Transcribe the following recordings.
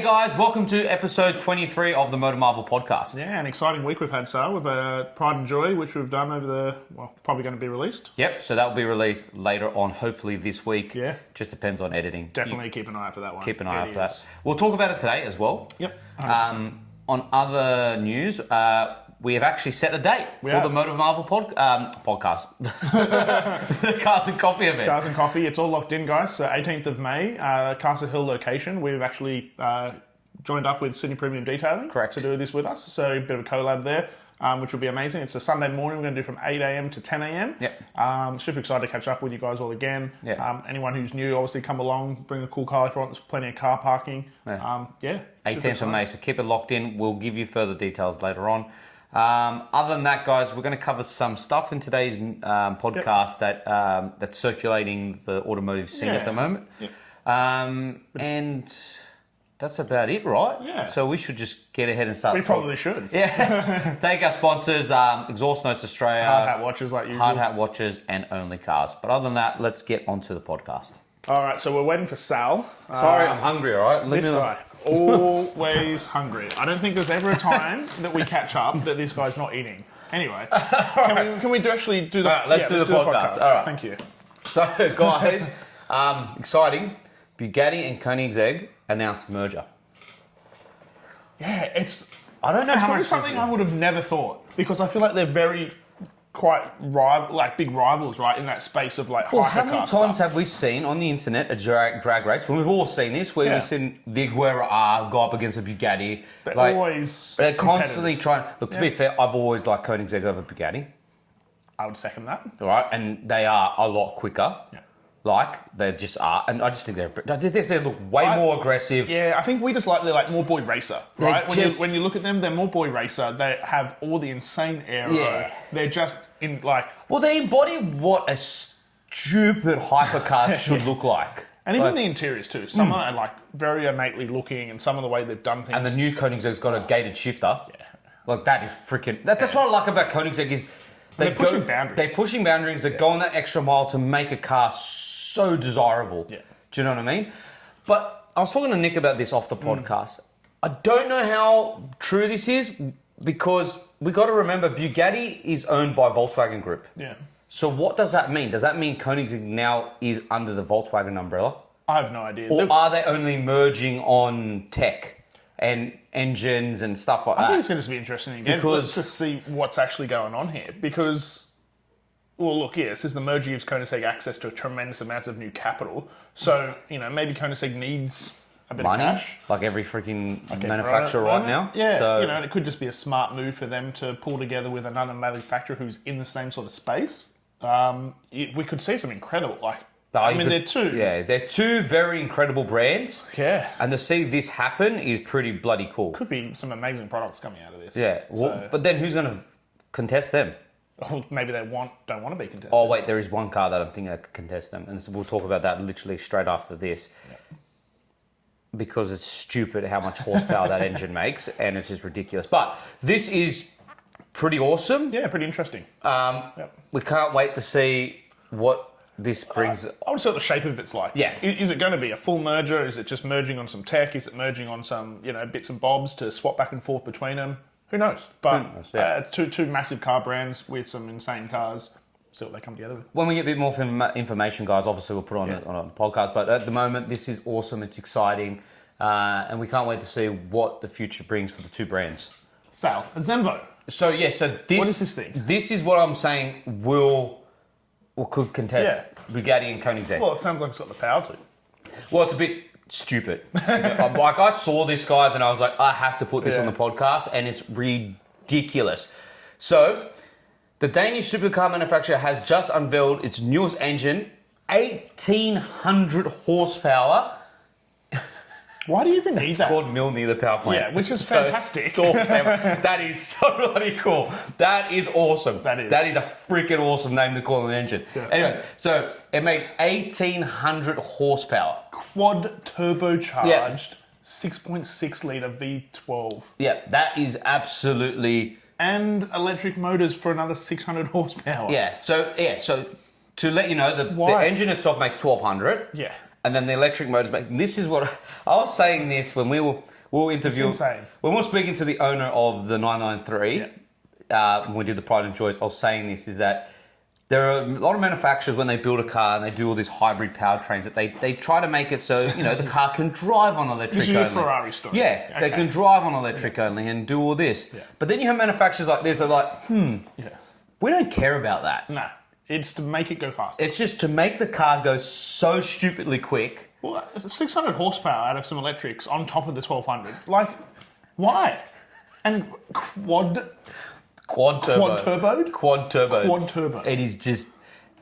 guys, welcome to episode 23 of the MotorMarvel Podcast. Yeah, an exciting week we've had, Sal, with Pride and Joy, which we've done over the, probably going to be released. Yep, so that will be released later on, hopefully this week. Yeah. Just depends on editing. Definitely keep an eye out for that one. Keep an eye out for that. We'll talk about it today as well. Yep. On other news, we have actually set a date for the MotorMarvel podcast. The Cars and Coffee event. Cars and Coffee, it's all locked in, guys. So 18th of May, Castle Hill location. We've actually joined up with Sydney Premium Detailing. Correct. To do this with us. So a bit of a collab there, which will be amazing. It's a Sunday morning. We're going to do from 8 a.m. to 10 a.m. Yep. Super excited to catch up with you guys all again. Yeah. Anyone who's new, obviously come along, bring a cool car if you want. There's plenty of car parking. 18th of May, so keep it locked in. We'll give you further details later on. Other than that, guys, we're going to cover some stuff in today's podcast that's circulating the automotive scene at the moment. Yep. And that's about it, right? Yeah. So we should just get ahead and start. We probably should. Yeah. Thank our sponsors, Exhaust Notes Australia, Hard Hat Watches like usual. Hard Hat Watches, and Only Cars. But other than that, let's get onto the podcast. All right, so we're waiting for Sal. Sorry, I'm hungry, all right? This guy, always hungry. I don't think there's ever a time that we catch up that this guy's not eating. Anyway, can we actually do the... All right, let's do the podcast. All right. Thank you. So, guys, exciting. Bugatti and Koenigsegg announced merger. Yeah, I don't know how probably much something I would have never thought, because I feel like they're quite big rivals, right, in that space of like hypercar how many times have we seen on the internet a drag race? Well, we've all seen this, where we've seen the Aguera R go up against a Bugatti. They're constantly trying... Look, to be fair, I've always liked Koenigsegg over Bugatti. I would second that. All right, and they are a lot quicker. Yeah. They just are, and I just think they look way more aggressive. Yeah, I think they're like more boy racer, right? When you look at them, they're more boy racer. They have all the insane aero. Yeah. They're just in like... Well, they embody what a stupid hypercar should look like. And even the interiors too. Some are like very innately looking, and some of the way they've done things. And the new Koenigsegg's got a gated shifter. Yeah. Like that is freaking... That's what I like about Koenigsegg is... They're pushing boundaries. They're pushing boundaries. They're going that extra mile to make a car so desirable. Yeah. Do you know what I mean? But I was talking to Nick about this off the podcast. I don't know how true this is, because we got to remember Bugatti is owned by Volkswagen Group. Yeah. So what does that mean? Does that mean Koenigsegg now is under the Volkswagen umbrella? I have no idea. Or are they only merging on tech and engines and stuff like that? I think it's going to be interesting again. Let's just see what's actually going on here. Because, well, look, this is the merger gives Koenigsegg access to a tremendous amount of new capital. So, maybe Koenigsegg needs a bit money, of cash. like every freaking manufacturer right now. Yeah, so, and it could just be a smart move for them to pull together with another manufacturer who's in the same sort of space. We could see some incredible, they're two. Yeah, they're two very incredible brands. Yeah. And to see this happen is pretty bloody cool. Could be some amazing products coming out of this. Yeah. Well, but then who's going to contest them? Well, maybe they don't want to be contested. Oh, wait, there is one car that I'm thinking that could contest them. And we'll talk about that literally straight after this. Yeah. Because it's stupid how much horsepower that engine makes, and it's just ridiculous. But this is pretty awesome. Yeah, pretty interesting. We can't wait to see what this brings... I want to see what the shape of it's like. Yeah. Is it going to be a full merger? Is it just merging on some tech? Is it merging on some, bits and bobs to swap back and forth between them? Who knows? But two massive car brands with some insane cars. See what they come together with. When we get a bit more information, guys, obviously we'll put on a podcast. But at the moment, this is awesome. It's exciting. And we can't wait to see what the future brings for the two brands. Sal, a Zenvo. So this... What is this thing? This is what I'm saying could contest Bugatti and Koenigsegg. Well, it sounds like it's got the power to. Well, it's a bit stupid. I saw this, guys, and I was like, I have to put this on the podcast, and it's ridiculous. So, the Danish supercar manufacturer has just unveiled its newest engine, 1,800 horsepower. Why do you even need that? It's called Milne, the power plant. Yeah, which is fantastic. That is so bloody cool. That is awesome. That is a freaking awesome name to call an engine. Yeah. Anyway, so it makes 1,800 horsepower. Quad turbocharged 6.6 litre V12. Yeah, that is absolutely... And electric motors for another 600 horsepower. Yeah, so to let you know, the engine itself makes 1,200. Yeah. And then the electric motors make... This is what... I was saying this when we were we'll interview. It's insane. When we were speaking to the owner of the 993, when we did the Pride and Joy, I was saying this, is that there are a lot of manufacturers when they build a car and they do all these hybrid powertrains that they try to make it so, the car can drive on electric This is only. your Ferrari story. Yeah, Okay. they can drive on electric only and do all this. Yeah. But then you have manufacturers like this that are like, we don't care about that. Nah, it's to make it go faster. It's just to make the car go so stupidly quick. Well, 600 horsepower out of some electrics on top of the 1200. Like, why? And quad turboed? Quad turbo. Quad turbo. It is just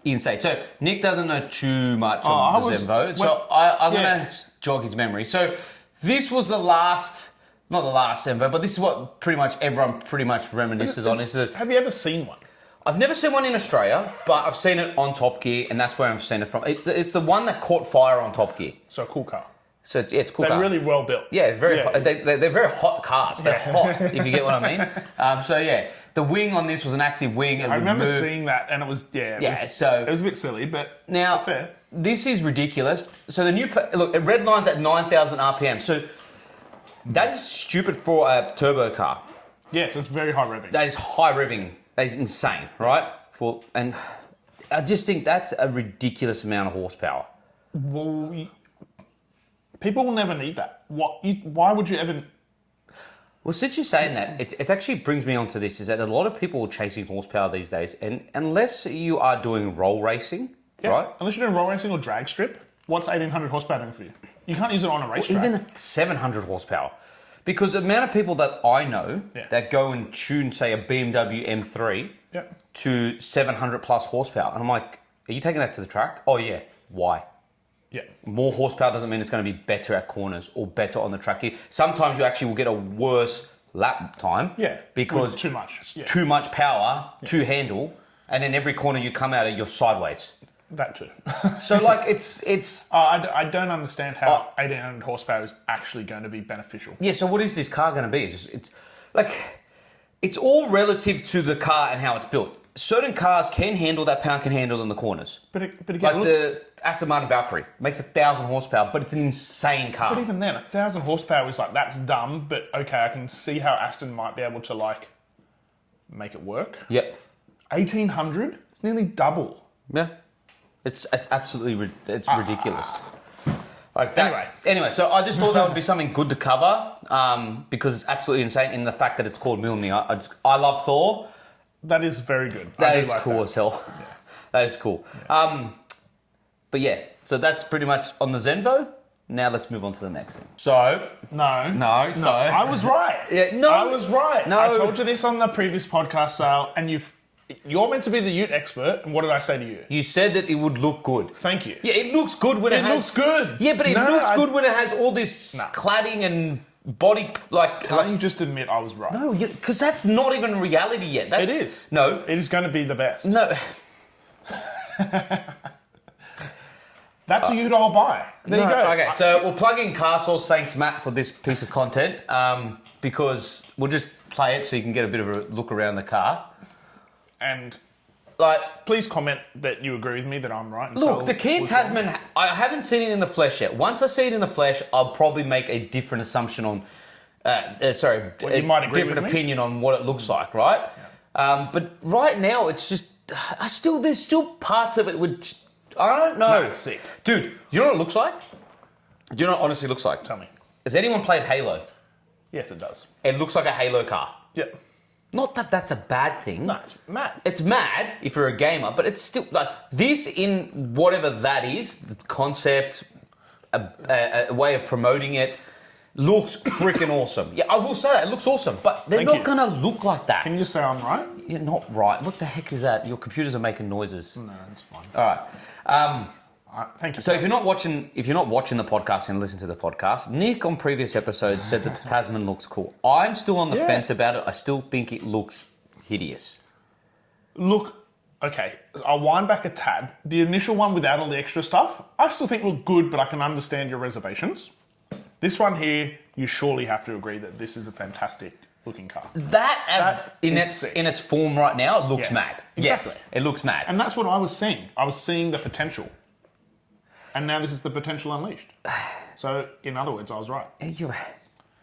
insane. So Nick doesn't know too much of the Zenvo, so I'm going to jog his memory. So this was the last, not the last Zenvo, but this is what pretty much everyone reminisces on. Have you ever seen one? I've never seen one in Australia, but I've seen it on Top Gear, and that's where I've seen it from. It's the one that caught fire on Top Gear. So a cool car. So yeah, it's a cool They're car. really well built. Yeah, very hot. They're very hot cars. They're hot, if you get what I mean. So yeah, the wing on this was an active wing. I remember seeing that, and it was it was a bit silly, but now fair. This is ridiculous. So the new look, it red lines at 9,000 RPM. So that is stupid for a turbo car. Yes, it's very high revving. That is high revving. That is insane, right? And I just think that's a ridiculous amount of horsepower. Well, people will never need that. Why would you ever? Well, since you're saying that, it actually brings me on to this, is that a lot of people are chasing horsepower these days, and unless you are doing roll racing, right? Unless you're doing roll racing or drag strip, what's 1,800 horsepower doing for you? You can't use it on a racetrack. Even 700 horsepower. Because the amount of people that I know that go and tune, say, a BMW M3 to 700 plus horsepower, and I'm like, are you taking that to the track? Oh, yeah. Why? Yeah. More horsepower doesn't mean it's going to be better at corners or better on the track. Sometimes you actually will get a worse lap time. Yeah. Because with too much. It's too much power to handle, and then every corner you come out of, you're sideways. That too. So, like, it's... I don't understand how 1,800 horsepower is actually going to be beneficial. Yeah, so what is this car going to be? It's all relative to the car and how it's built. Certain cars can handle that power, can handle in the corners. But again, like the Aston Martin Valkyrie makes 1,000 horsepower, but it's an insane car. But even then, 1,000 horsepower is like, that's dumb, but okay, I can see how Aston might be able to like make it work. Yep. 1,800? It's nearly double. Yeah. It's absolutely ridiculous. Like that. Anyway, so I just thought that would be something good to cover because it's absolutely insane in the fact that it's called Mjolnir. I love Thor. That is very good. That is cool as hell. Yeah. That is cool. Yeah. But yeah, so that's pretty much on the Zenvo. Now let's move on to the next thing. So... No. I was right. Yeah, no. I was right. No. I told you this on the previous podcast, Sal, and you're meant to be the ute expert, and what did I say to you? You said that it would look good. Thank you. Yeah, it looks good when it has... It looks good. Yeah, but it looks good when it has all this cladding and body... Can't you just admit I was right? No, because that's not even reality yet. It is. No. It is going to be the best. No. That's a ute I'll buy. There you go. Okay, so we'll plug in Car Source Thanks Matt for this piece of content because we'll just play it so you can get a bit of a look around the car. And like, please comment that you agree with me that I'm right. Look, the Kia Tasman, I haven't seen it in the flesh yet. Once I see it in the flesh, I'll probably make a different assumption on, you might agree different with opinion on what it looks like, right? Yeah. But right now, it's just, there's still parts of it which, I don't know. No, it's sick. Dude, do you know what it looks like? Do you know what it honestly looks like? Tell me. Has anyone played Halo? Yes, it does. It looks like a Halo car. Yep. Not that that's a bad thing. No, it's mad. It's mad if you're a gamer, but it's still like this in whatever that is, the concept, a way of promoting it, looks freaking awesome. Yeah, I will say that. It looks awesome, but they're not going to look like that. Can you just say I'm right? You're not right. What the heck is that? Your computers are making noises. No, that's fine. All right. Thank you. So if you're not watching the podcast and listen to the podcast, Nick on previous episodes said that the Tasman looks cool. I'm still on the fence about it. I still think it looks hideous. Look, okay, I'll wind back a tad. The initial one without all the extra stuff, I still think looked good, but I can understand your reservations. This one here, you surely have to agree that this is a fantastic looking car. That in its form right now looks mad. Exactly. Yes, it looks mad. And that's what I was seeing. I was seeing the potential. And now this is the potential unleashed. So, in other words, I was right.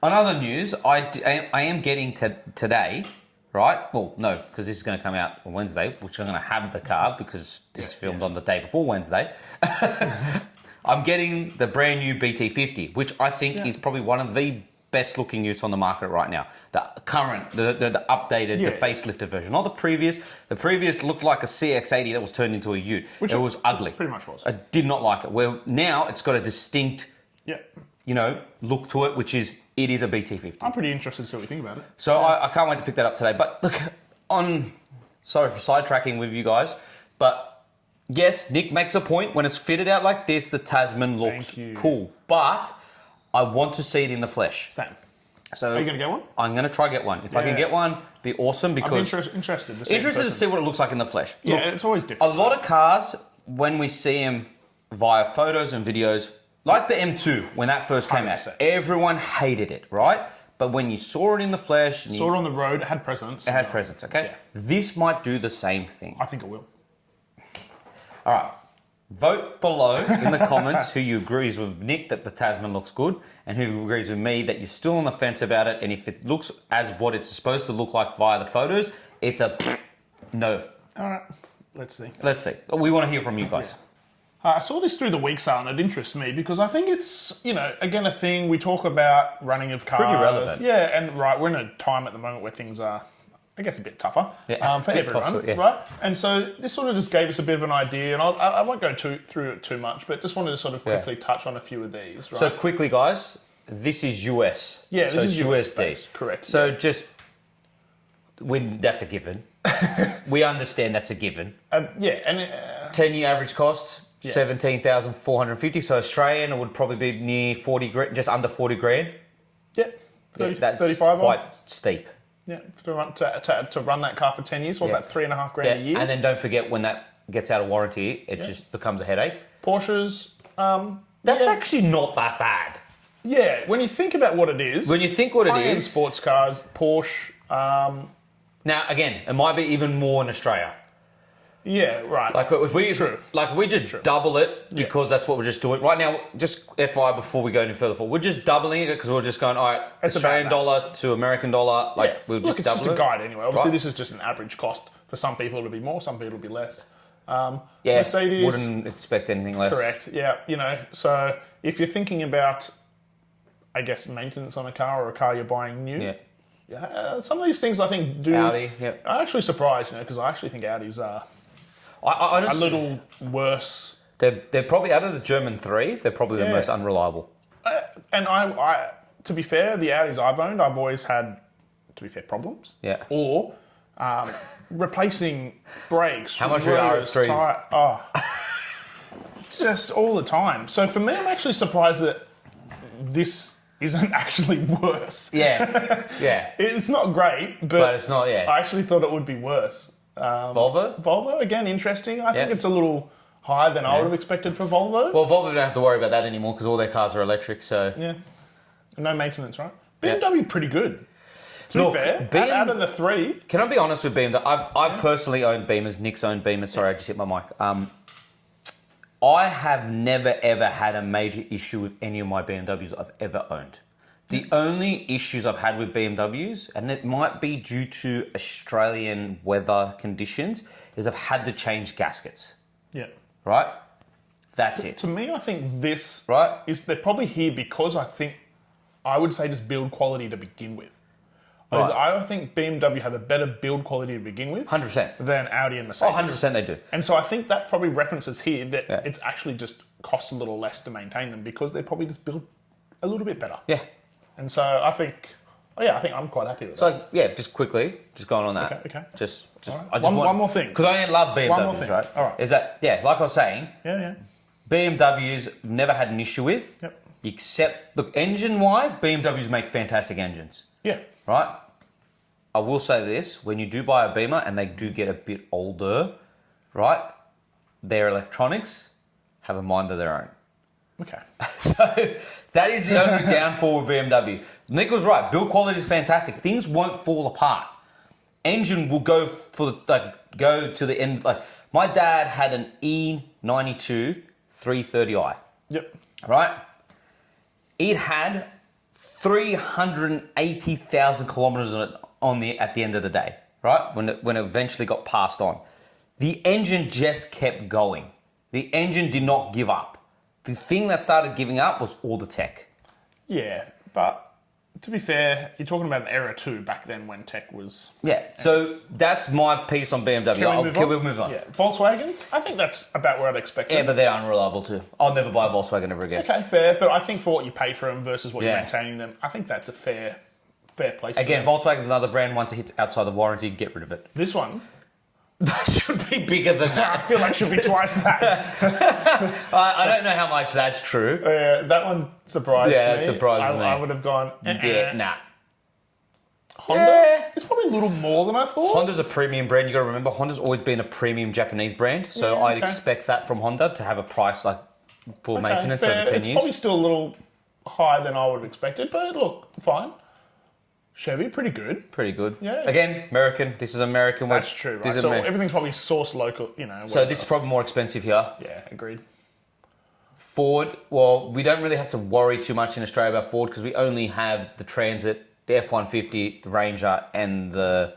On other news, I am getting today, right? Well, no, because this is going to come out on Wednesday, which I'm going to have the car because this is filmed on the day before Wednesday. I'm getting the brand new BT50, which I think is probably one of the best looking utes on the market right now. The current, the updated, the facelifted version. Not the previous. The previous looked like a CX-80 that was turned into a ute. Which it was ugly. Pretty much was. I did not like it. Well, now it's got a distinct, look to it, which is, it is a BT50. I'm pretty interested to see what you think about it. So I can't wait to pick that up today. But look, sorry for sidetracking with you guys, but yes, Nick makes a point. When it's fitted out like this, the Tasman looks cool. But I want to see it in the flesh. Same. So are you going to get one? I'm going to try get one. If I can get one, be awesome because... I'm interested to see what it looks like in the flesh. Yeah, Look, it's always different. A lot of cars, when we see them via photos and videos, like the M2, when that first came 100%. out, everyone hated it, right? But when you saw it in the flesh... And saw it on the road, it had presence. It had presence, okay? Yeah. This might do the same thing. I think it will. All right. Vote below in the comments who you agrees with Nick that the Tasman looks good and who agrees with me that you're still on the fence about it, and if it looks as what it's supposed to look like via the photos, it's a no. All right. Let's see. Let's see. We want to hear from you guys. Yeah. I saw this through the week, Sal, and it interests me because I think it's, again, a thing we talk about running of cars. Pretty relevant. Yeah, and we're in a time at the moment where things are, I guess, a bit tougher for everyone, costly, right? And so this sort of just gave us a bit of an idea, and I won't go through it too much, but just wanted to sort of quickly touch on a few of these, right? So quickly, guys, this is US. Yeah, this is USD. Based, correct. So that's a given. We understand that's a given. 10-year average cost, 17,450. So Australian, it would probably be near 40 grand, just under 40 grand. Yeah, 30, that's 35 quite steep. Yeah, to run that car for 10 years, what's that, $3.5 grand a year? And then don't forget when that gets out of warranty, it just becomes a headache. Porsches, that's actually not that bad. Yeah, when you think about what it is. When you think what it is. Sports cars, Porsche. Now, again, it might be even more in Australia. Yeah, right. Like if we just double it because that's what we're just doing right now. Just FYI, before we go any further forward, we're just doubling it because we're just going, all right, it's Australian dollar to American dollar. We'll just double it's just a guide anyway. Obviously, this is just an average cost. For some people, it'll be more. Some people, it'll be less. Mercedes, wouldn't expect anything less. Correct. Yeah, so if you're thinking about, I guess, maintenance on a car or a car you're buying new. Yeah. Some of these things I think do. Audi. Yep. I'm actually surprised, because I actually think Audis are. A little worse. They're probably, out of the German 3, they're probably the most unreliable. And I, to be fair, the Audis I've owned, I've always had, to be fair, problems. Yeah. Or replacing brakes. How much are RS3s? Just all the time. So for me, I'm actually surprised that this isn't actually worse. Yeah. Yeah. It's not great, but it's not, I actually thought it would be worse. Volvo, again, interesting. I think it's a little higher than I would have expected for Volvo. Well, Volvo don't have to worry about that anymore because all their cars are electric, so... Yeah. No maintenance, right? BMW, pretty good. To be fair, out of the three... Can I be honest with BMW? I personally own Beamers. Nick's owned Beamers. Sorry, I just hit my mic. I have never, ever had a major issue with any of my BMWs I've ever owned. The only issues I've had with BMWs, and it might be due to Australian weather conditions, is I've had to change gaskets. Yeah. Right? That's it. To me, I think this is they're probably here because I would say just build quality to begin with. Right. I think BMW have a better build quality to begin with 100%. than Audi and Mercedes. 100% they do. And so I think that probably references here that it's actually just costs a little less to maintain them because they're probably just built a little bit better. Yeah. And so I think I'm quite happy with that. So, just quickly, just going on that. Okay. Just right. One more thing. Because I love BMWs, one more thing. right? All right. Is that, like I was saying, BMWs never had an issue with. Yep. Except, look, engine-wise, BMWs make fantastic engines. Yeah. Right? I will say this, when you do buy a Beamer and they do get a bit older, right, their electronics have a mind of their own. Okay. So that is the only downfall with BMW. Nick was right. Build quality is fantastic. Things won't fall apart. Engine will go to the end. Like my dad had an E92 330i. Yep. Right. It had 380,000 kilometers at the end of the day, right? When it eventually got passed on. The engine just kept going. The engine did not give up. The thing that started giving up was all the tech. Yeah, but to be fair, you're talking about an era too back then when tech was... Yeah, so that's my piece on BMW. Can we move on? Yeah. Volkswagen, I think that's about where I'd expect it. Yeah, but they're unreliable too. I'll never buy a Volkswagen ever again. Okay, fair, but I think for what you pay for them versus what you're maintaining them, I think that's a fair place. Again, Volkswagen's another brand. Once it hits outside the warranty, get rid of it. This one... That should be bigger than that. I feel like it should be twice that. I don't know how much that's true. Yeah, that one surprised me. Yeah, it surprised me. I would have gone... Yeah, nah. Honda? It's probably a little more than I thought. Honda's a premium brand. You got to remember, Honda's always been a premium Japanese brand. So I'd expect that from Honda to have a price like full maintenance over 10 years. It's probably still a little higher than I would have expected, but look, fine. Chevy, pretty good. Pretty good. Yeah. Again, American. This is American. That's true, right? So everything's probably sourced local, you know. Whatever. So this is probably more expensive here. Yeah, agreed. Ford, well, we don't really have to worry too much in Australia about Ford because we only have the Transit, the F-150, the Ranger, and the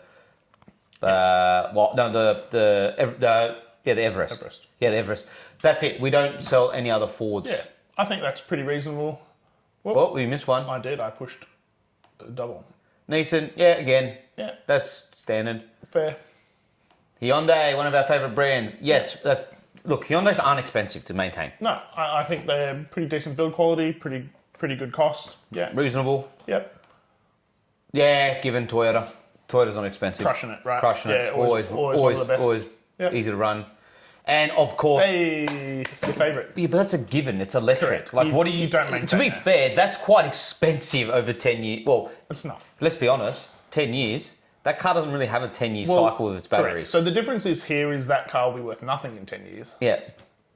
Everest. Yeah, the Everest. That's it. We don't sell any other Fords. Yeah, I think that's pretty reasonable. Well, we missed one. I did. I pushed double. Nissan, yeah, again. Yeah. That's standard. Fair. Hyundai, one of our favourite brands. Yes, look, Hyundais aren't expensive to maintain. No, I think they're pretty decent build quality, pretty good cost. Yeah. Reasonable. Yep. Yeah, given Toyota. Toyota's not expensive. Crushing it, right? Crushing it. Always easy to run. And of course... Hey, your favourite. Yeah, but that's a given. It's electric. Correct. Like, what do you... don't maintain to be fair, that's quite expensive over 10 years. Well... It's not. Let's be honest. 10 years... That car doesn't really have a 10-year cycle with its batteries. Correct. So the difference is here is that car will be worth nothing in 10 years. Yeah,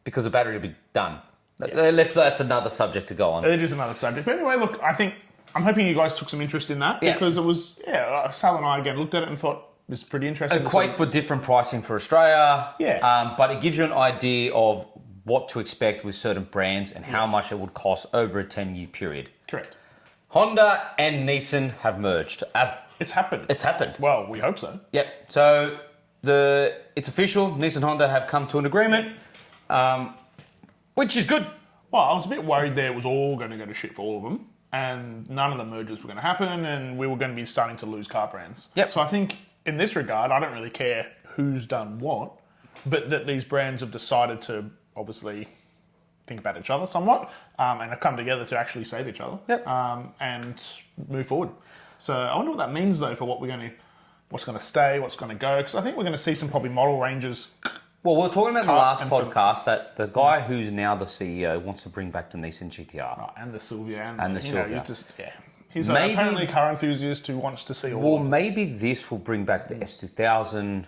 because the battery will be done. Yeah. That's another subject to go on. It is another subject. But anyway, look, I'm hoping you guys took some interest in that because it was, Sal and I again looked at it and thought this is pretty interesting. Equate for different pricing for Australia. Yeah. But it gives you an idea of what to expect with certain brands and how much it would cost over a 10-year period. Correct. Honda and Nissan have merged. It's happened. It's happened. Well, we hope so. Yep. So it's official. Nissan and Honda have come to an agreement, which is good. Well, I was a bit worried there it was all going to go to shit for all of them, and none of the mergers were going to happen, and we were going to be starting to lose car brands. Yep. So I think in this regard, I don't really care who's done what, but that these brands have decided to obviously think about each other somewhat, and have come together to actually save each other. Yep. And move forward. So I wonder what that means though for what's going to stay, what's going to go, because I think we're going to see some probably model ranges. Well, we were talking about in the last podcast that the guy who's now the CEO wants to bring back the Nissan GTR. Oh, and the Silvia. And the Silvia. He's apparently a car enthusiast who wants to see all Well, maybe this will bring back the S2000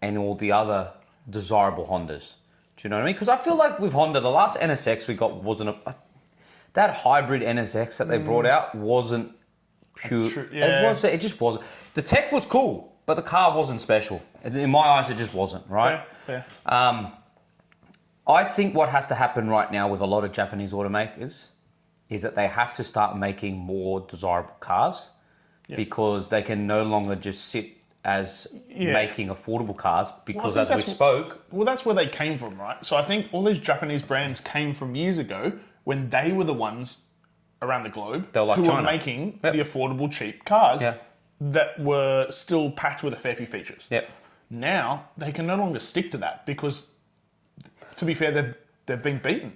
and all the other desirable Hondas. Do you know what I mean? Because I feel like with Honda, the last NSX we got wasn't that hybrid NSX that they brought out wasn't pure. It just wasn't. The tech was cool, but the car wasn't special. In my eyes, it just wasn't, right? Fair. I think what has to happen right now with a lot of Japanese automakers is that they have to start making more desirable cars because they can no longer just sit as making affordable cars because as we spoke... Well, that's where they came from, right? So I think all these Japanese brands came from years ago when they were the ones around the globe who were making the affordable, cheap cars that were still packed with a fair few features. Yep. Now, they can no longer stick to that because, to be fair, they've been beaten.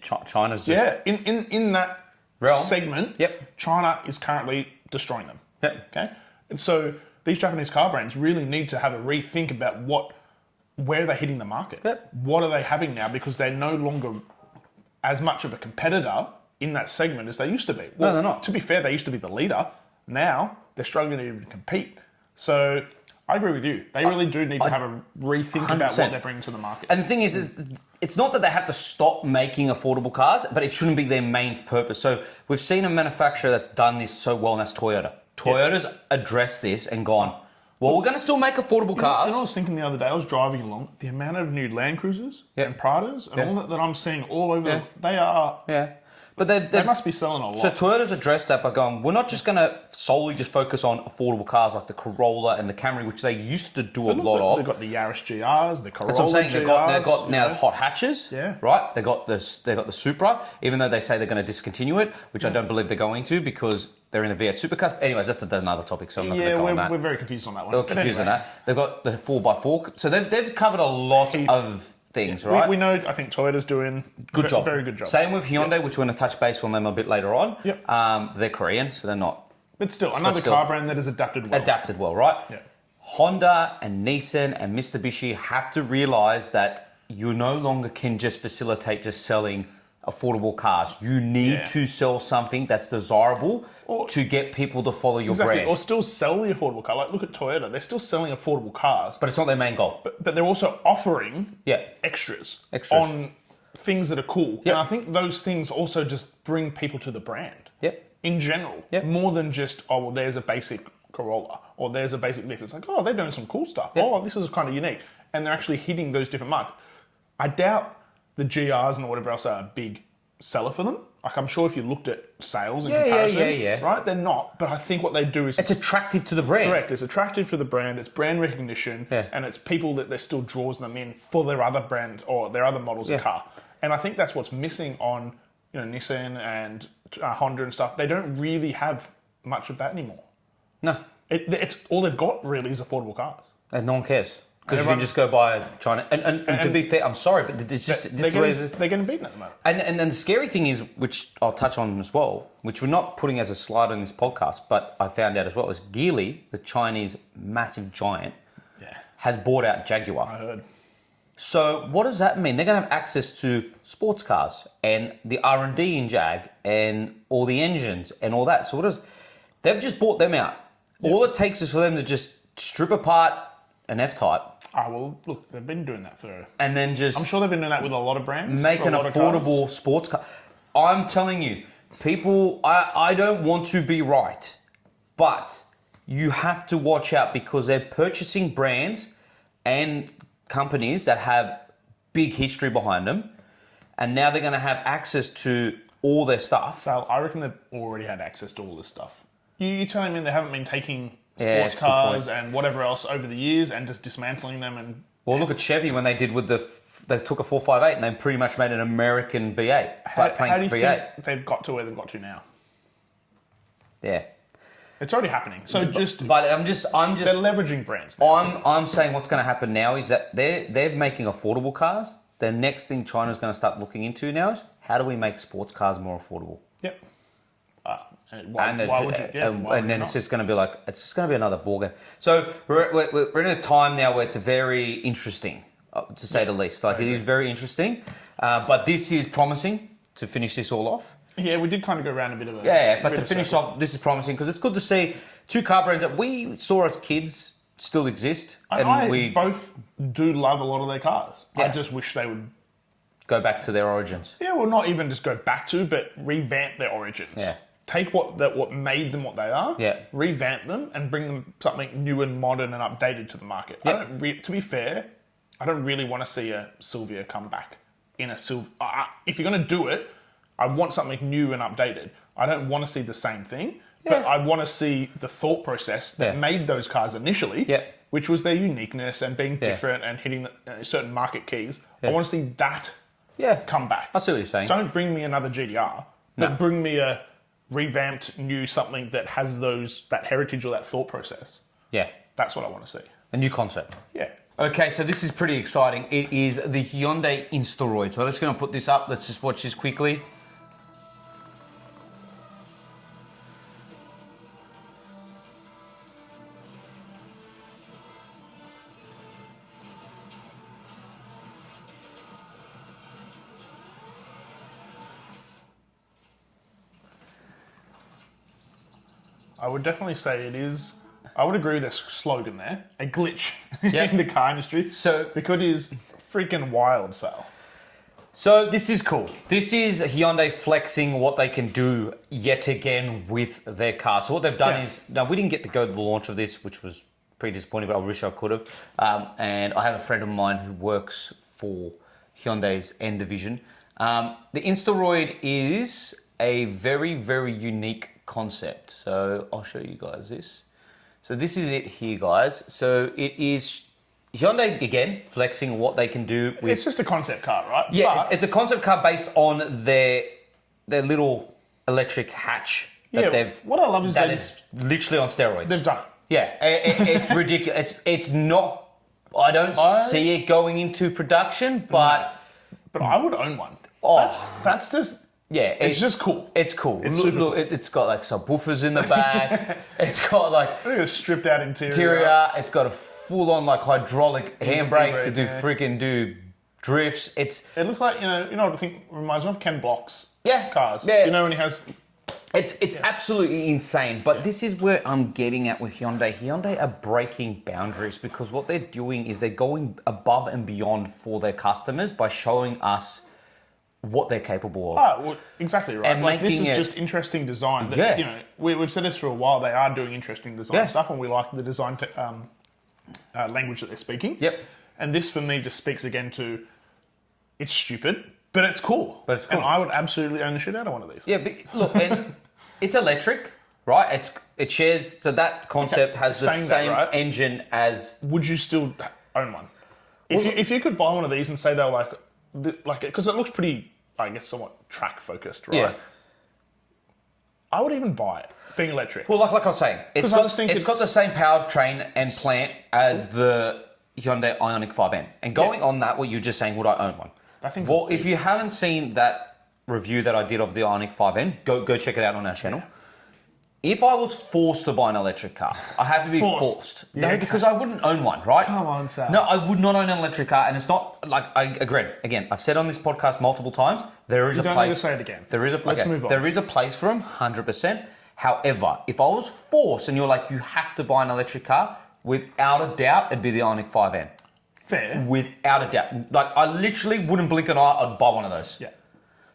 China's just... Yeah, in that segment, China is currently destroying them. Yep. Okay? And so these Japanese car brands really need to have a rethink about where they're hitting the market. Yep. What are they having now? Because they're no longer as much of a competitor in that segment as they used to be. Well, no, they're not. To be fair, they used to be the leader. Now, they're struggling to even compete. So, I agree with you. They really do need to have a rethink 100%. About what they're bringing to the market. And the thing is it's not that they have to stop making affordable cars, but it shouldn't be their main purpose. So, we've seen a manufacturer that's done this so well, and that's Toyota. Toyota's addressed this and gone, Well, we're going to still make affordable cars. You know, I was thinking the other day, I was driving along, the amount of new Land Cruisers and Pradas and all that I'm seeing all over, they are... Yeah. But they must be selling a lot. So Toyota's addressed that by going, we're not just going to solely just focus on affordable cars like the Corolla and the Camry, which they used to do a lot of. They've got the Yaris GRs, the Corolla That's what I'm saying. GRs. They've got now hot hatches, Yeah. right? They got the Supra, even though they say they're going to discontinue it, which I don't believe they're going to because they're in the V8 Supercars. Anyways, that's another topic, so I'm not going to go on that. We're very confused on that one. They're confused on that. They've got the 4x4, so they've covered a lot of things, right? We know, I think Toyota's doing good job. Very good job. Same with Hyundai, which we're going to touch base on them a bit later on. Yep. They're Korean, so they're not. But still, another car brand that has adapted well. Adapted well, right? Yeah. Honda and Nissan and Mitsubishi have to realize that you no longer can just facilitate just selling affordable cars. You need to sell something that's desirable to get people to follow your brand. Or still sell the affordable car. Like, look at Toyota. They're still selling affordable cars. But it's not their main goal. But they're also offering extras on things that are cool. And I think those things also just bring people to the brand. In general. More than just, oh, well, there's a basic Corolla. Or there's a basic this. It's like, oh, they're doing some cool stuff. Oh, this is kind of unique. And they're actually hitting those different markets. I doubt the GRs and whatever else are a big seller for them. Like, I'm sure if you looked at sales and comparisons, right, they're not. But I think what they do is... It's attractive to the brand. Correct. It's attractive to the brand. It's brand recognition. And it's people that still draws them in for their other brand or their other models of car. And I think that's what's missing on, you know, Nissan and Honda and stuff. They don't really have much of that anymore. No. It's all they've got really is affordable cars. And no one cares. Because you can just go buy China. And to be fair, I'm sorry, but it's just... They're getting beaten at the moment. And then the scary thing is, which I'll touch on as well, which we're not putting as a slide on this podcast, but I found out as well, is Geely, the Chinese massive giant, has bought out Jaguar. I heard. So what does that mean? They're going to have access to sports cars and the R&D in Jag and all the engines and all that. So they've just bought them out. All it takes is for them to just strip apart an F-Type. Well, look, they've been doing that for... And then just... I'm sure they've been doing that with a lot of brands. Make an affordable sports car. I'm telling you, people, I don't want to be right, but you have to watch out because they're purchasing brands and companies that have big history behind them, and now they're going to have access to all their stuff. So I reckon they've already had access to all this stuff. You're telling me they haven't been taking sports cars and whatever else over the years and just dismantling them and... Well, look at Chevy when they did with they took a 458 and they pretty much made an American V8, flat plank V8. How do you think they've got to where they've got to now? Yeah. It's already happening. So But I'm just they're leveraging brands now. I'm saying what's going to happen now is that they're making affordable cars. The next thing China's going to start looking into now is how do we make sports cars more affordable? Yep. It's just going to be like, it's just going to be another ballgame. So we're in a time now where it's very interesting, to say the least. Like, it is very interesting, but this is promising to finish this all off. Yeah, we did kind of go around a bit of a... but to finish off, this is promising because it's good to see two car brands that we saw as kids still exist. And we both do love a lot of their cars. Yeah. I just wish they would... Go back to their origins. Yeah, well, not even just go back to, but revamp their origins. Yeah. Take what made them what they are, revamp them, and bring them something new and modern and updated to the market. Yep. To be fair, I don't really want to see a Silvia come back in a Silvia. If you're going to do it, I want something new and updated. I don't want to see the same thing, but I want to see the thought process that made those cars initially, which was their uniqueness and being different and hitting certain market keys. I want to see that come back. I see what you're saying. Don't bring me another GDR, but bring me a revamped new something that has that heritage or that thought process. Yeah. That's what I want to see. A new concept. Yeah. Okay, so this is pretty exciting. It is the Hyundai Instaroid. So let's going to put this up. Let's just watch this quickly. I would definitely say it is. I would agree with their slogan there. A glitch in the car industry. So, because it is freaking wild, Sal. So this is cool. This is Hyundai flexing what they can do yet again with their car. So what they've done is, now we didn't get to go to the launch of this, which was pretty disappointing, but I wish I could have. And I have a friend of mine who works for Hyundai's N division. The Instaroid is a very, very unique concept. So I'll show you guys this. So this is it here, guys. So it is Hyundai, again, flexing what they can do. It's just a concept car, right? Yeah, it's a concept car based on their little electric hatch that they've... What I love is that is literally on steroids. They've done it. Yeah, it's ridiculous. It's not... I don't see it going into production, but... But I would own one. Oh, that's just... Yeah, it's just cool. It's cool. It's look, it's got like subwoofers in the back. It's got like a stripped out interior. It's got a full on like hydraulic handbrake to do drifts. It looks like you know what I think reminds me of Ken Block's cars. Yeah. You know when he has. It's absolutely insane. But this is where I'm getting at with Hyundai. Hyundai are breaking boundaries because what they're doing is they're going above and beyond for their customers by showing us what they're capable of. Oh, well, exactly right. And like, this is just interesting design. That, you know, we've said this for a while. They are doing interesting design stuff, and we like the design language that they're speaking. Yep. And this, for me, just speaks again to it's stupid, but it's cool. And I would absolutely own the shit out of one of these. Yeah, but look, and it's electric, right? It shares, so that concept has the same engine as... Would you still own one? If you could buy one of these and say they were like, because it looks pretty, I guess, somewhat track focused, right? Yeah. I would even buy it, being electric. Well, like I was saying, it's got the same powertrain and plant as the Hyundai Ioniq 5N. And going on that, what you're just saying, would I own one? Well, if you haven't seen that review that I did of the Ioniq 5N, go check it out on our channel. If I was forced to buy an electric car, I have to be forced. No, because I wouldn't own one, right? Come on, Sal. No, I would not own an electric car, and it's not like I agree. Again, I've said on this podcast multiple times, there is a place. You don't need to say it again. Let's move on. There is a place for them, 100%. However, if I was forced and you're like, you have to buy an electric car, without a doubt, it'd be the Ioniq 5N. Fair. Without a doubt. Like, I literally wouldn't blink an eye, I'd buy one of those. Yeah.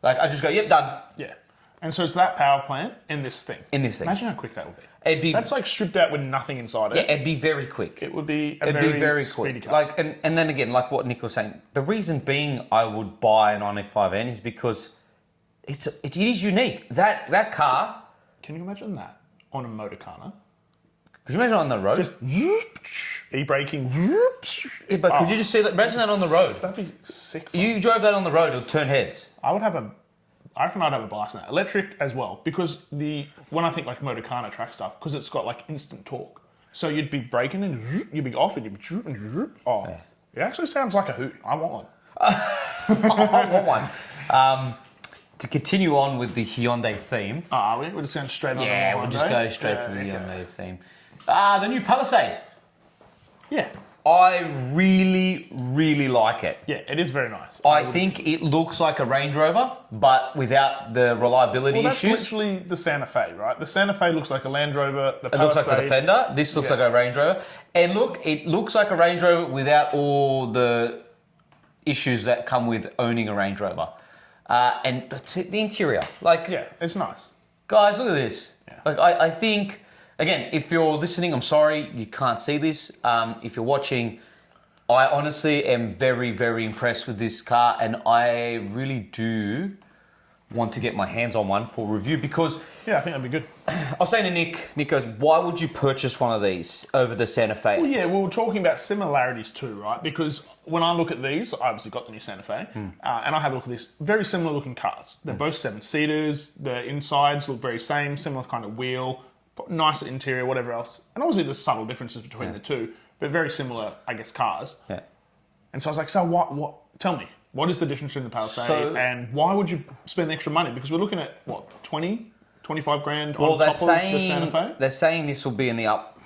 Like, I just go, yep, done. Yeah. And so it's that power plant in this thing. Imagine how quick that would be. That's like stripped out with nothing inside it. Yeah, it'd be very quick. It would be a very speedy car. Like, and then again, like what Nick was saying, the reason being I would buy an Ioniq 5N is because it is unique. That car... Can you imagine that on a motor car, no? Could you imagine on the road? Just e-braking. Yeah, but could you just see that? Imagine that on the road. That'd be sick. You drove that on the road, it would turn heads. I reckon I'd have a blast in that. Electric as well, because when I think like motor car track stuff, because it's got like instant torque. So you'd be braking and you'd be off and you'd be oh, yeah. It actually sounds like a hoot. I want one. I want one. To continue on with the Hyundai theme. We're just going straight on. Yeah, we'll just go straight to the Hyundai theme. The new Palisade. Yeah. I really, really like it. Yeah, it is very nice. I think it looks like a Range Rover, but without the reliability issues. Well, that's literally the Santa Fe, right? The Santa Fe looks like a Land Rover. It looks like the Defender. This looks like a Range Rover. And look, it looks like a Range Rover without all the issues that come with owning a Range Rover. And the interior. Yeah, it's nice. Guys, look at this. Yeah. Like, I think... Again, if you're listening, I'm sorry, you can't see this. If you're watching, I honestly am very, very impressed with this car, and I really do want to get my hands on one for review because... Yeah, I think that'd be good. I was saying to Nick goes, why would you purchase one of these over the Santa Fe? Well, yeah, we were talking about similarities too, right? Because when I look at these, I obviously got the new Santa Fe, and I have a look at these very similar looking cars. They're both 7-seaters, the insides look very similar kind of wheel, nicer interior, whatever else. And obviously there's subtle differences between the two, but very similar, I guess, cars. Yeah. And so I was like, so what, tell me, what is the difference between the Palisade and why would you spend extra money? Because we're looking at, 20, 25 grand on top of the Santa Fe? They're saying this will be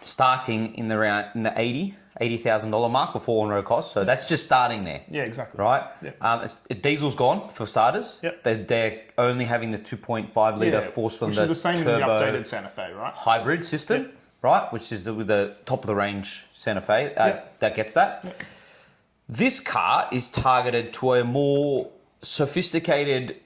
starting in the $80,000 mark before on-road costs. So that's just starting there. Yeah, exactly. Right? Yep. Diesel's gone for starters. Yep. They're only having the 2.5 litre four-cylinder which is the same in the updated Santa Fe, right? Hybrid system, right? Which is with the top of the range Santa Fe. That gets that. Yep. This car is targeted to a more sophisticated,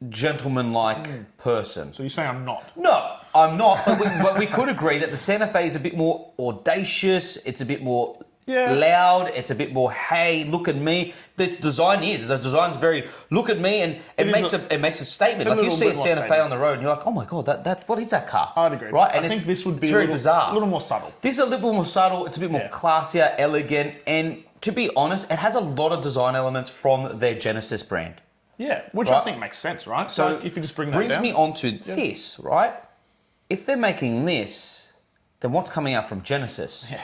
gentleman-like person. So you're saying I'm not? No. I'm not, but we could agree that the Santa Fe is a bit more audacious. It's a bit more loud. It's a bit more, hey, look at me. The design's very, look at me, and it makes a statement. Like you see a Santa Fe on the road, and you're like, oh my god, that what is that car? I'd agree. Right? And I think this would be very bizarre. A little more subtle. This is a little more subtle. It's a bit more classier, elegant, and to be honest, it has a lot of design elements from their Genesis brand. Yeah, which I think makes sense, right? So if you just bring that down. brings me on to this, right? If they're making this, then what's coming out from Genesis? Yeah.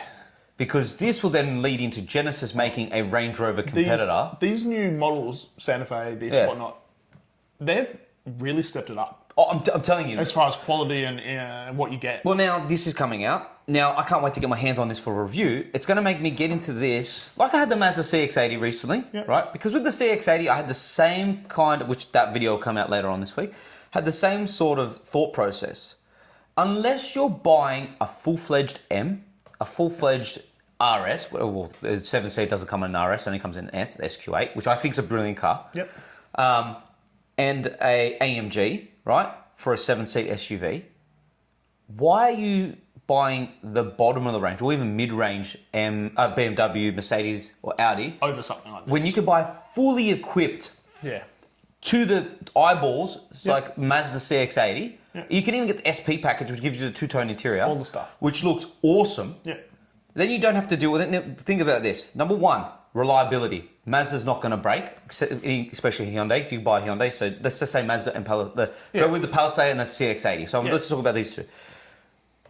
Because this will then lead into Genesis making a Range Rover competitor. These new models, Santa Fe, whatnot, they've really stepped it up. Oh, I'm telling you. As far as quality and what you get. Well, now this is coming out. Now, I can't wait to get my hands on this for review. It's going to make me get into this. Like I had the Mazda CX-80 recently, right? Because with the CX-80, I had the same kind, which that video will come out later on this week, had the same sort of thought process. Unless you're buying a full-fledged M, a full-fledged RS, well, the 7-seat doesn't come in an RS, it only comes in an S, the SQ8, which I think is a brilliant car. Yep. And a AMG, right, for a 7-seat SUV. Why are you buying the bottom of the range, or even mid-range BMW, Mercedes, or Audi over something like this? when you could buy fully equipped to the eyeballs, it's like Mazda CX-80. You can even get the SP package, which gives you the two-tone interior. All the stuff. Which looks awesome. Yeah. Then you don't have to deal with it. Think about this. Number one, reliability. Mazda's not going to break, especially Hyundai, if you buy a Hyundai. So let's just say Mazda and Palisade. Go with the Palisade and the CX-80. So let's talk about these two.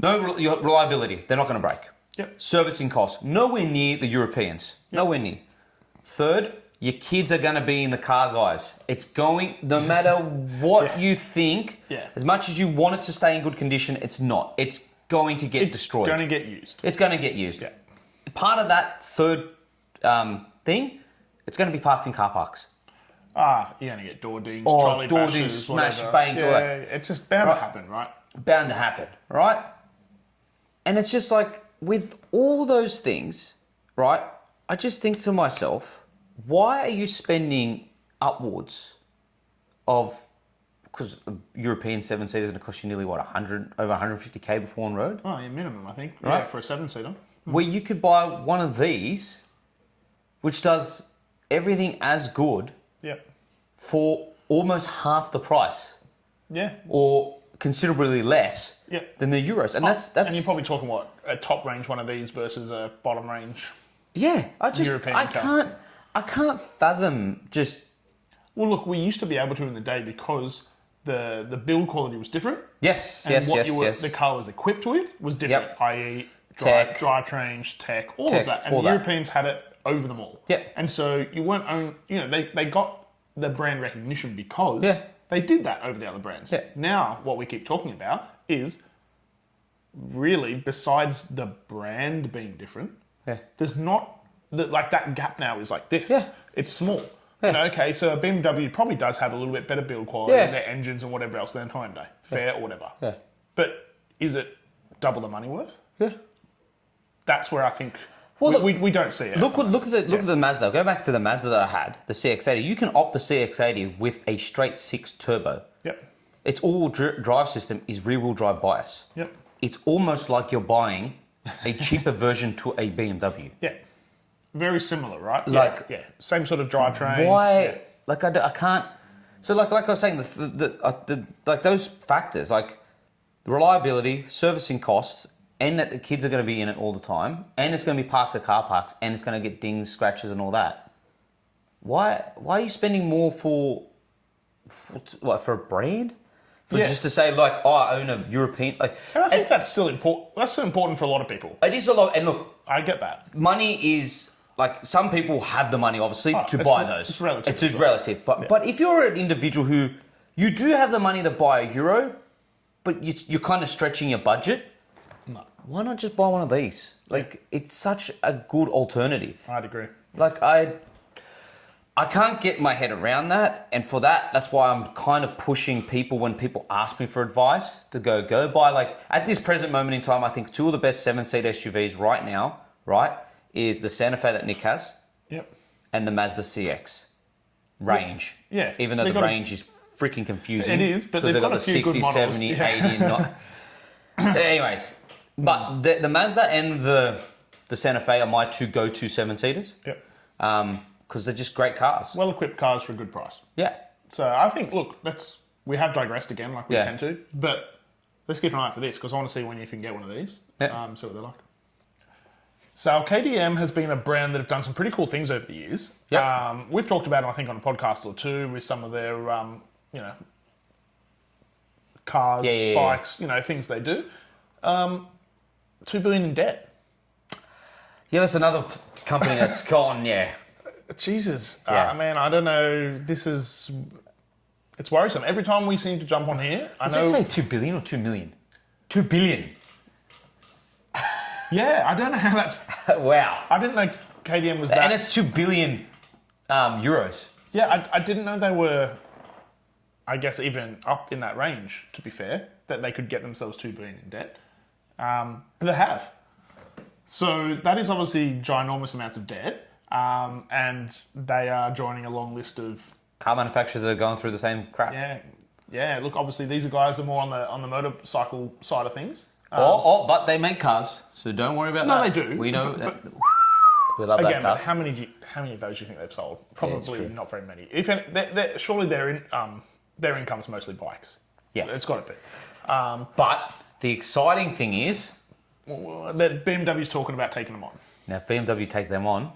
No reliability. They're not going to break. Yep. Servicing costs. Nowhere near the Europeans. Nowhere near. Third, your kids are going to be in the car, guys. It's going, no matter what you think, as much as you want it to stay in good condition, it's not. It's going to get destroyed. It's going to get used. It's going to get used. Yeah. Part of that third thing, it's going to be parked in car parks. You're going to get door dings, trolley door bashes, dings, smash whatever. bangs, all that. It's just bound to happen, right? Bound to happen, right? And it's just like, with all those things, right, I just think to myself, why are you spending upwards of, because a European 7-seater is going to cost you nearly, what, over 150k before on road? Oh, yeah, minimum, I think. Right? Yeah, for a 7-seater. Where you could buy one of these, which does everything as good for almost half the price. Yeah. Or considerably less than the Euros. And that's and you're probably talking, what, a top range one of these versus a bottom range European car. I can't fathom just... Well, look, we used to be able to in the day because the build quality was different. Yes, and the car was equipped with was different, i.e. drivetrains, tech, all of that. And the Europeans had it over them all. Yep. And so you weren't they got the brand recognition because they did that over the other brands. Yeah. Now, what we keep talking about is really, besides the brand being different, there's not... that gap now is like this. Yeah. It's small. Yeah. Okay, so a BMW probably does have a little bit better build quality in their engines and whatever else than Hyundai. Fair or whatever. Yeah. But is it double the money worth? Yeah. That's where I think we don't see it. Look at the Mazda. Go back to the Mazda that I had, the CX-80. You can opt the CX-80 with a straight 6 turbo. Yep. Its all-wheel drive system is rear-wheel drive bias. Yep. It's almost like you're buying a cheaper version to a BMW. Yeah. Very similar, right? Same sort of drivetrain. Why? Yeah. Like I can't. So like I was saying, the those factors, like the reliability, servicing costs, and that the kids are going to be in it all the time, and it's going to be parked at car parks, and it's going to get dings, scratches, and all that. Why are you spending more for a brand? Just to say, like, I own a European... and I think that's still important. That's still important for a lot of people. It is a lot. And look... I get that. Money is... Like, some people have the money, obviously, to buy those. It's relative. It's relative. But if you're an individual who... You do have the money to buy a Euro, but you're kind of stretching your budget... No. Why not just buy one of these? Like, it's such a good alternative. I'd agree. Like, I can't get my head around that, and for that, that's why I'm kind of pushing people when people ask me for advice to go buy. Like, at this present moment in time, I think two of the best 7-seat SUVs right now, is the Santa Fe that Nick has, and the Mazda CX range. Yeah. Even though the range is freaking confusing. It is, but they've got a few 60, good models. 70, 80, and 90. Anyways, but the Mazda and the Santa Fe are my two go-to 7-seaters. Yep. Because they're just great cars. Well-equipped cars for a good price. Yeah. So I think, look, we have digressed again like we tend to, but let's keep an eye out for this because I want to see when you can get one of these. Yeah. See what they're like. So KTM has been a brand that have done some pretty cool things over the years. Yep. We've talked about it, I think, on a podcast or two with some of their, cars, bikes, things they do. $2 billion in debt. Yeah, that's another company that's gone, Jesus. Yeah. Man, I don't know. It's worrisome. Every time we seem to jump on here, I know... Did you say 2 billion or 2 million? 2 billion. Yeah, I don't know how that's... Wow. I didn't know KTM was that... And it's 2 billion euros. Yeah, I didn't know they were, I guess, even up in that range, to be fair, that they could get themselves 2 billion in debt. But they have. So that is obviously ginormous amounts of debt. And they are joining a long list of... Car manufacturers are going through the same crap. Yeah. Look, obviously these are guys that are more on the motorcycle side of things. But they make cars, so don't worry about that. No, they do. We know but we love again, that car. but how many of those do you think they've sold? Probably true. not very many. Surely their income's mostly bikes. Yes, it's got to be. But the exciting thing is that BMW's talking about taking them on. Now, if BMW take them on,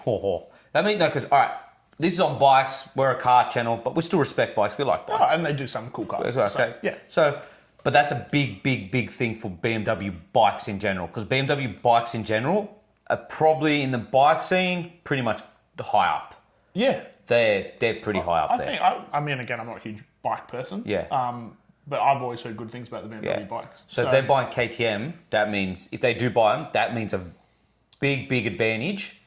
that means no, because all right, this is on bikes. We're a car channel, but we still respect bikes. We like bikes, and they do some cool cars. Okay. So, yeah. So, but that's a big thing for BMW bikes in general, because BMW bikes in general are probably in the bike scene pretty much high up. Yeah, they're pretty high up there. I mean, again, I'm not a huge bike person. Yeah. But I've always heard good things about the BMW bikes. So if they're buying KTM, that means if they do buy them, that means a big advantage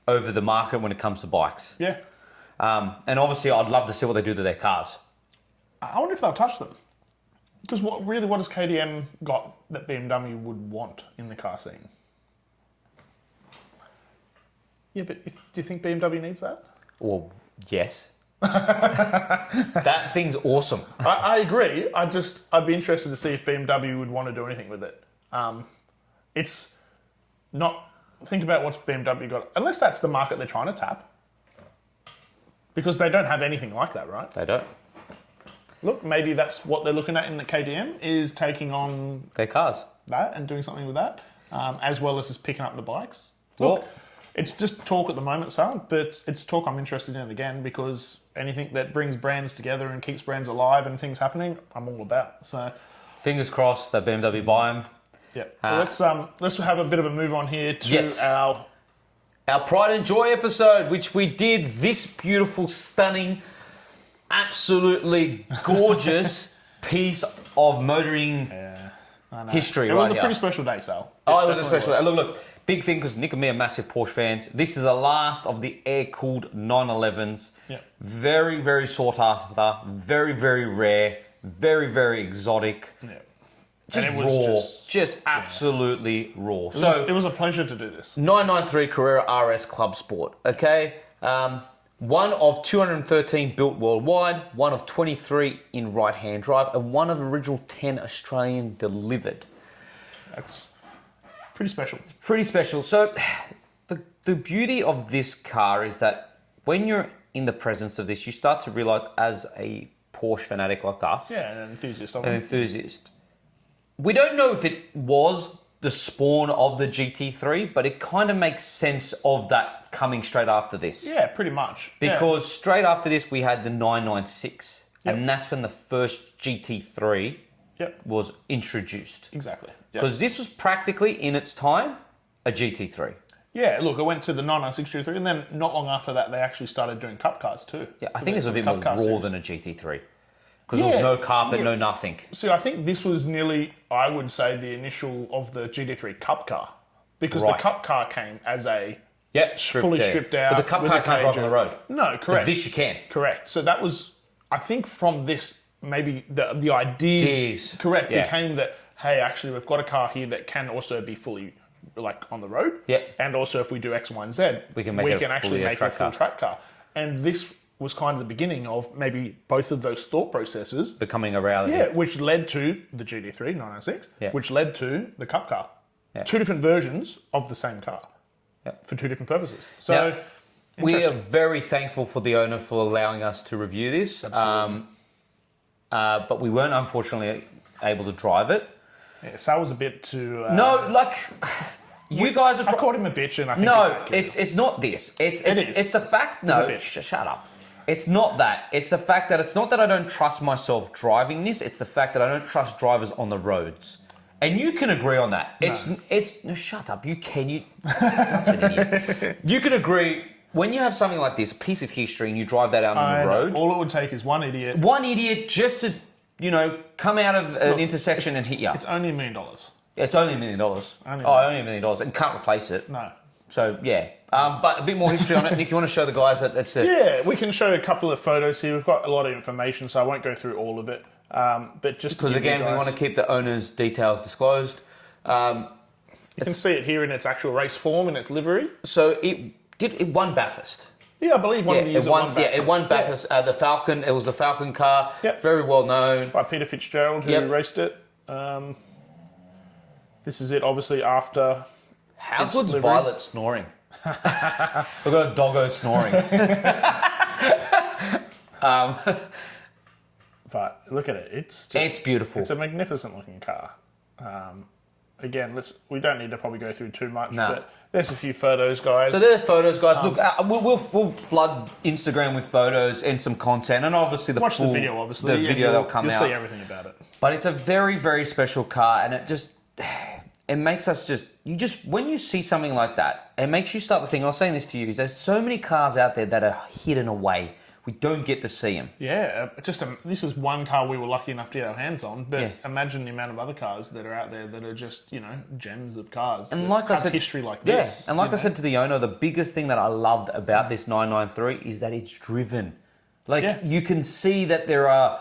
over the market when it comes to bikes. Yeah. And obviously, I'd love to see what they do to their cars. I wonder if they'll touch them. Because what has KTM got that BMW would want in the car scene? Yeah, but do you think BMW needs that? Well, yes. That thing's awesome. I agree. I'd be interested to see if BMW would want to do anything with it. It's not... Think about what's BMW got. Unless that's the market they're trying to tap. Because they don't have anything like that, right? They don't. Look, maybe that's what they're looking at in the KTM, is taking on... Their cars. That and doing something with that, as well as just picking up the bikes. Look, it's just talk at the moment, Sal, but it's talk I'm interested in again, because anything that brings brands together and keeps brands alive and things happening, I'm all about. So, fingers crossed that BMW buy them. Yeah. Let's have a bit of a move on here to our Pride and Joy episode, which we did this beautiful, stunning, absolutely gorgeous piece of motoring history. It was a pretty special day, Sal. It was a special day. Look, big thing, because Nick and me are massive Porsche fans. This is the last of the air-cooled 911s. Yeah. Very, very sought after. Very, very rare. Very, very exotic. Yeah. Just and it was raw. Just absolutely raw. It was a pleasure to do this. 993 Carrera RS Club Sport, okay? One of 213 built worldwide, one of 23 in right-hand drive, and one of original 10 Australian delivered. That's pretty special. It's pretty special. So the beauty of this car is that when you're in the presence of this, you start to realise, as a Porsche fanatic like us, an enthusiast. We don't know if it was the spawn of the GT3, but it kind of makes sense of that coming straight after this. Yeah, pretty much. Because straight after this, we had the 996, and that's when the first GT3 was introduced. Exactly. Because this was practically, in its time, a GT3. Yeah, look, I went to the 996 GT3, and then not long after that, they actually started doing cup cars too. Yeah, I think it's a bit more raw than a GT3. Because there was no carpet, no nothing. See, I think this was nearly, I would say, the initial of the GT3 Cup car. Because the Cup car came as a fully stripped out. But the Cup car can't drive on the road. No, correct. But this you can. Correct. So that was, I think from this, maybe the idea became that, hey, actually, we've got a car here that can also be fully on the road. Yep. And also, if we do X, Y, and Z, we can actually make a full track car. And this was kind of the beginning of maybe both of those thought processes becoming a reality. Yeah, which led to the GT3 996, which led to the Cup car. Yeah. Two different versions of the same car for two different purposes. So now, we are very thankful for the owner for allowing us to review this. But we weren't unfortunately able to drive it. Yeah, Sal was a bit too... No, like... You guys are... I called him a bitch and I think no, it's not this. It's the fact... No, shut up. It's not that. It's the fact that it's not that I don't trust myself driving this. It's the fact that I don't trust drivers on the roads. And you can agree on that. No, shut up. You can agree when you have something like this, a piece of history, and you drive that out on the road. All it would take is one idiot just to, come out of an intersection and hit you. It's only $1 million. Yeah, it's only $1 million. Only $1 million, and can't replace it. No. So yeah, but a bit more history on it. Nick, you want to show the guys that it's Yeah, we can show a couple of photos here. We've got a lot of information, so I won't go through all of it. But just because again, we want to keep the owner's details disclosed. You can see it here in its actual race form and its livery. So it won Bathurst. Yeah, I believe one of the years it won Bathurst. Yeah, it won Bathurst. The Falcon. It was the Falcon car. Yep. Very well known by Peter Fitzgerald, who raced it. This is it, obviously after. How good's Violet snoring? We've got a doggo snoring. But look at it. It's beautiful. It's a magnificent looking car. Again, we don't need to probably go through too much, but there's a few photos, guys. So there are photos, guys. Look, we'll flood Instagram with photos and some content, and obviously the video, obviously. The video that'll come out. You'll see everything about it. But it's a very, very special car, and it makes us when you see something like that, it makes you start to think. I was saying this to you, there's so many cars out there that are hidden away. We don't get to see them. Yeah, this is one car we were lucky enough to get our hands on, but imagine the amount of other cars that are out there that are just, gems of cars. And like I said, history like this. Yeah, and like I said to the owner, the biggest thing that I loved about this 993 is that it's driven. You can see that there are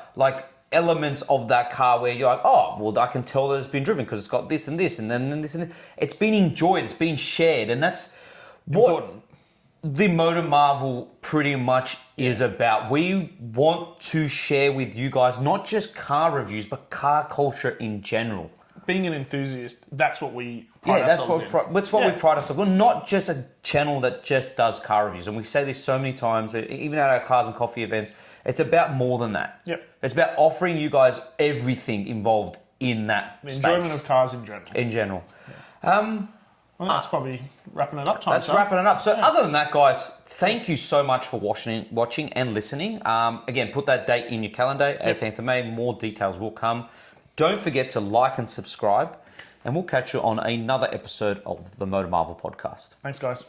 elements of that car where you're like, oh, well, I can tell that it's been driven because it's got this and this and then this and this. It's been enjoyed, it's been shared, and that's important. The MotorMarvel pretty much is about. We want to share with you guys not just car reviews, but car culture in general. Being an enthusiast, that's what we pride ourselves in. That's what we pride ourselves. We're not just a channel that just does car reviews, and we say this so many times, even at our Cars and Coffee events. It's about more than that. Yep. It's about offering you guys everything involved in that space. Enjoyment of cars in general. In general. Yeah. Well, that's probably wrapping it up time. That's wrapping it up. So other than that, guys, thank you so much for watching and listening. Again, put that date in your calendar, 18th of May. More details will come. Don't forget to like and subscribe. And we'll catch you on another episode of the MotorMarvel Podcast. Thanks, guys.